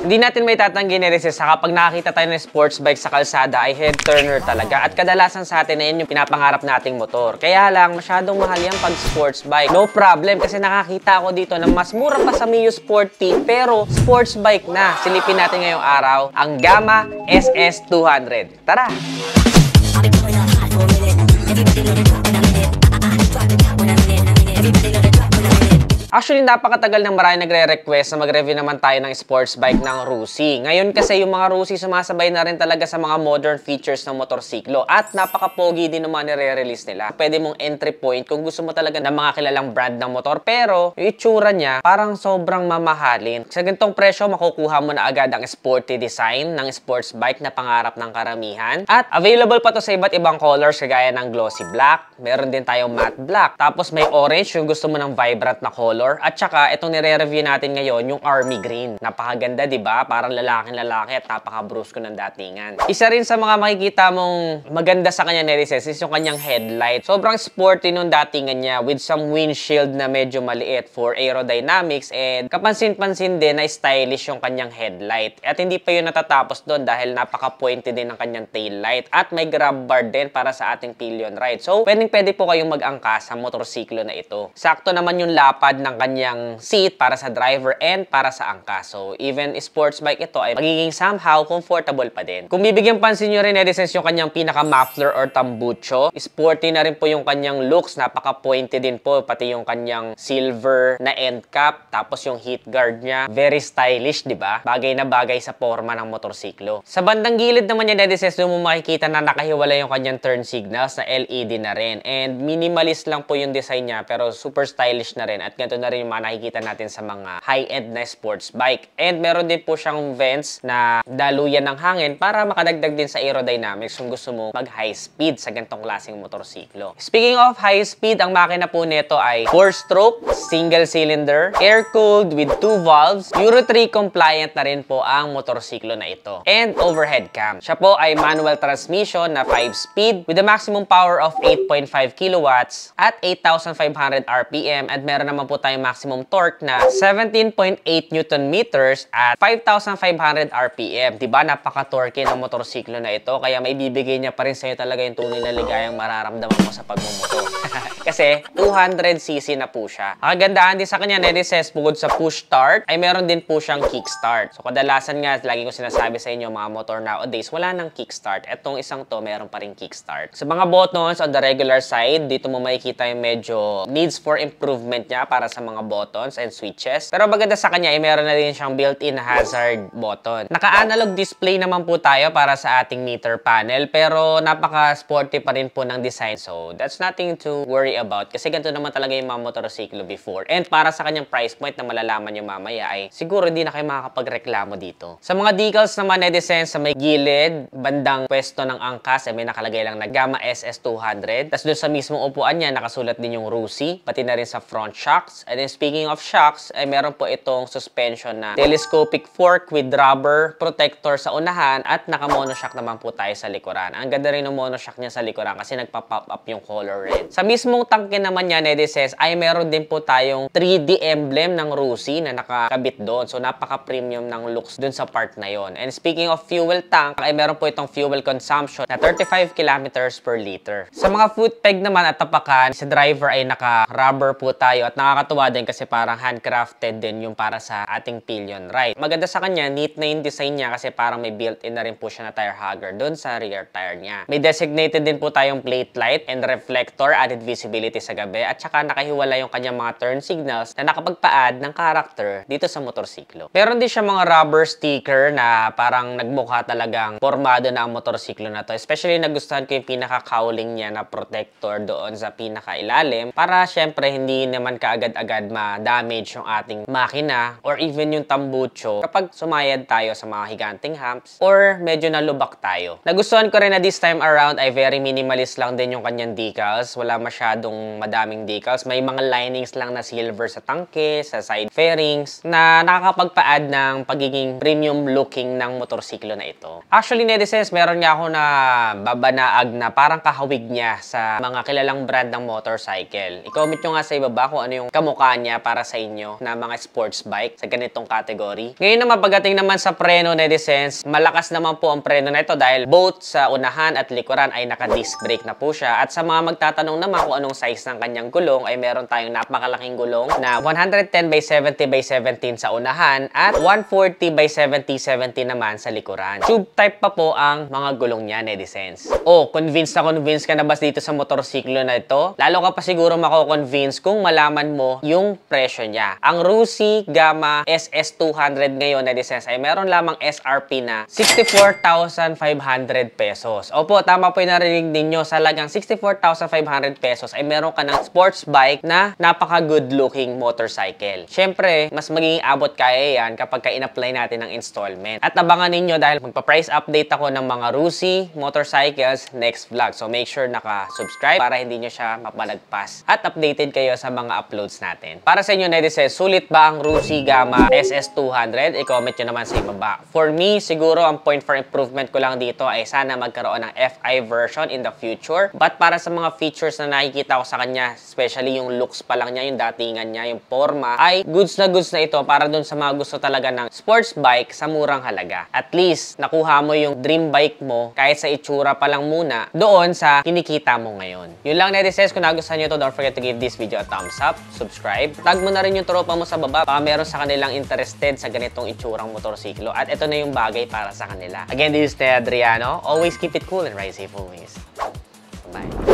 Hindi natin may tatanggi ni Rises sa kapag nakakita tayo ng sports bike sa kalsada ay head turner talaga. At kadalasan sa atin na yun yung pinapangarap nating motor. Kaya lang, masyadong mahal yan pag sports bike. No problem kasi nakakita ako dito na mas mura pa sa Mio Sporty pero sports bike na. Silipin natin ngayong araw ang Gamma SS200. Tara! Actually, napakatagal nang marami nagre-request na mag-review naman tayo ng sports bike ng Rusi. Ngayon kasi yung mga Rusi sumasabay na rin talaga sa mga modern features ng motorsiklo at napaka-pogi din naman nire-release nila. Pwede mong entry point kung gusto mo talaga ng mga kilalang brand ng motor pero yung itsura niya parang sobrang mamahalin. Sa ganitong presyo, makukuha mo na agad ang sporty design ng sports bike na pangarap ng karamihan. At available pa to sa iba't ibang colors kagaya ng glossy black, meron din tayong matte black, tapos may orange yung gusto mo ng vibrant na color. At saka, itong nire-review natin ngayon, yung army green. Napakaganda, di ba? Parang lalaking-lalaki at napaka-brusko ng datingan. Isa rin sa mga makikita mong maganda sa kanya nerises is yung kanyang headlight. Sobrang sporty nung datingan niya with some windshield na medyo maliit for aerodynamics and kapansin-pansin din na stylish yung kanyang headlight. At hindi pa yun natatapos doon dahil napaka-pointy din ng kanyang taillight at may grab bar din para sa ating pillion ride. So, pwede po kayong mag-angkas sa motorsiklo na ito. Sakto naman yung lapad ng kanyang seat para sa driver and para sa angkas. So, even sports bike ito ay magiging somehow comfortable pa din. Kung bibigyan pansin nyo rin, Edisens, yung kanyang pinaka-muffler or tambucho, sporty na rin po yung kanyang looks. Napaka-pointy din po, pati yung kanyang silver na end cap, tapos yung heat guard niya. Very stylish, di ba? Bagay na bagay sa forma ng motorsiklo. Sa bandang gilid naman yan, Edisens, doon mo makikita na nakahiwalay yung kanyang turn signals na LED na rin. And minimalist lang po yung design niya, pero super stylish na rin. At ganito na rin yung mga nakikita natin sa mga high-end na sports bike. And meron din po siyang vents na daluyan ng hangin para makadagdag din sa aerodynamics kung gusto mo mag-high speed sa ganitong klaseng motorsiklo. Speaking of high speed, ang makina po nito ay 4-stroke, single cylinder, air-cooled with 2 valves, Euro 3 compliant na rin po ang motorsiklo na ito. And overhead cam. Siya po ay manual transmission na 5-speed with a maximum power of 8.5 kilowatts at 8,500 RPM at meron naman po tayong maximum torque na 17.8 Newton meters at 5,500 RPM. Diba? Napaka-torque ng motorsiklo na ito. Kaya may bibigay niya pa rin sa'yo talaga yung tunay na ligayang mararamdaman mo sa pagmumotor. Kasi 200cc na po siya. Ang kagandahan din sa kanya, Nedises, bukod sa push start, ay meron din po siyang kickstart. So kadalasan nga, lagi ko sinasabi sa inyo, mga motor nowadays, wala nang kickstart. Etong isang to, meron pa rin kickstart. Sa mga buttons on the regular side, dito mo makikita yung medyo needs for improvement niya para sa mga buttons and switches. Pero maganda sa kanya, ay meron na din siyang built-in hazard button. Naka-analog display naman po tayo para sa ating meter panel, pero napaka-sporty pa rin po ng design. So that's nothing to worry about kasi ganito naman talaga yung mga motorsiklo before. And para sa kanyang price point na malalaman nyo mamaya ay siguro hindi na kayo makakapagreklamo dito. Sa mga decals naman, Edisens, sa may gilid, bandang pwesto ng angkas, ay may nakalagay lang na Gamma SS200. Tapos doon sa mismong upuan niya, nakasulat din yung Rusi, pati na rin sa front shocks. And then speaking of shocks, ay meron po itong suspension na telescopic fork with rubber protector sa unahan at naka-monoshock naman po tayo sa likuran. Ang ganda rin ng monoshock niya sa likuran kasi nagpa-pop up yung color red. Sa mismong tangke naman niya, Nedises, ay meron din po tayong 3D emblem ng Rusi na nakakabit doon. So napaka-premium ng looks doon sa part na yon. And speaking of fuel tank, ay meron po itong fuel consumption na 35 kilometers per liter. Sa mga foot peg naman at tapakan, sa driver ay naka-rubber po tayo at nakakatuwa din kasi parang handcrafted din yung para sa ating pillion ride. Maganda sa kanya, neat na yung design niya kasi parang may built-in na rin po siya na tire hugger doon sa rear tire niya. May designated din po tayong plate light and reflector, added visibility sa gabi at saka nakahiwala yung kanyang mga turn signals na nakapagpa-add ng character dito sa motorsiklo. Meron din siya mga rubber sticker na parang nagmukha talagang formado na ang motorsiklo na to. Especially nagustuhan ko yung pinaka-cowling niya na protector doon sa pinaka-ilalim para syempre hindi naman kaagad-agad ma-damage yung ating makina or even yung tambucho kapag sumayad tayo sa mga higanting humps or medyo nalubak tayo. Nagustuhan ko rin na this time around ay very minimalist lang din yung kanyang decals. Wala masyadong madaming decals. May mga linings lang na silver sa tangke, sa side fairings na nakakapagpa-add ng pagiging premium looking ng motorsiklo na ito. Actually, Nedises, meron nga ako na babanaag na parang kahawig niya sa mga kilalang brand ng motorcycle. I-comment nyo nga sa ibaba kung ano yung kamukha kamukha niya para sa inyo na mga sports bike sa ganitong category. Ngayon naman pagdating naman sa preno, netizens, malakas naman po ang preno na ito dahil both sa unahan at likuran ay naka-disc brake na po siya. At sa mga magtatanong naman kung anong size ng kanyang gulong ay meron tayong napakalaking gulong na 110/70/17 sa unahan at 140/70/70 naman sa likuran. Tube type pa po ang mga gulong niya, netizens. Convinced ka na ba dito sa motorsiklo na ito? Lalo ka pa siguro mako-convince kung malaman mo yung presyo niya. Ang Rusi Gamma SS200 ngayon, netizens, ay meron lamang SRP na 64,500 pesos. Opo, tama po yung narinig ninyo. Sa lagang 64,500 pesos ay meron ka ng sports bike na napaka-good looking motorcycle. Siyempre, mas magiging abot kaya yan kapag in-apply natin ng installment. At abangan ninyo dahil magpa-price update ako ng mga Rusi motorcycles next vlog. So make sure naka-subscribe para hindi nyo siya mapalagpas. At updated kayo sa mga uploads natin. Para sa inyo, netizens, sulit ba ang Rusi Gamma SS200? I-comment nyo naman sa ibaba. For me, siguro ang point for improvement ko lang dito ay sana magkaroon ng FI version in the future. But para sa mga features na nakikita ko sa kanya, especially yung looks pa lang niya, yung datingan niya, yung forma, ay goods na ito para dun sa mga gusto talaga ng sports bike sa murang halaga. At least, nakuha mo yung dream bike mo kahit sa itsura pa lang muna doon sa kinikita mo ngayon. Yun lang, netizens. Kung nagustuhan nyo ito, don't forget to give this video a thumbs up, subscribe, tag mo na rin yung tropa mo sa baba baka meron sa kanilang interested sa ganitong itsurang motorsiklo at ito na yung bagay para sa kanila. Again, this is Ted Adriano. Always keep it cool and ride safe always. Bye.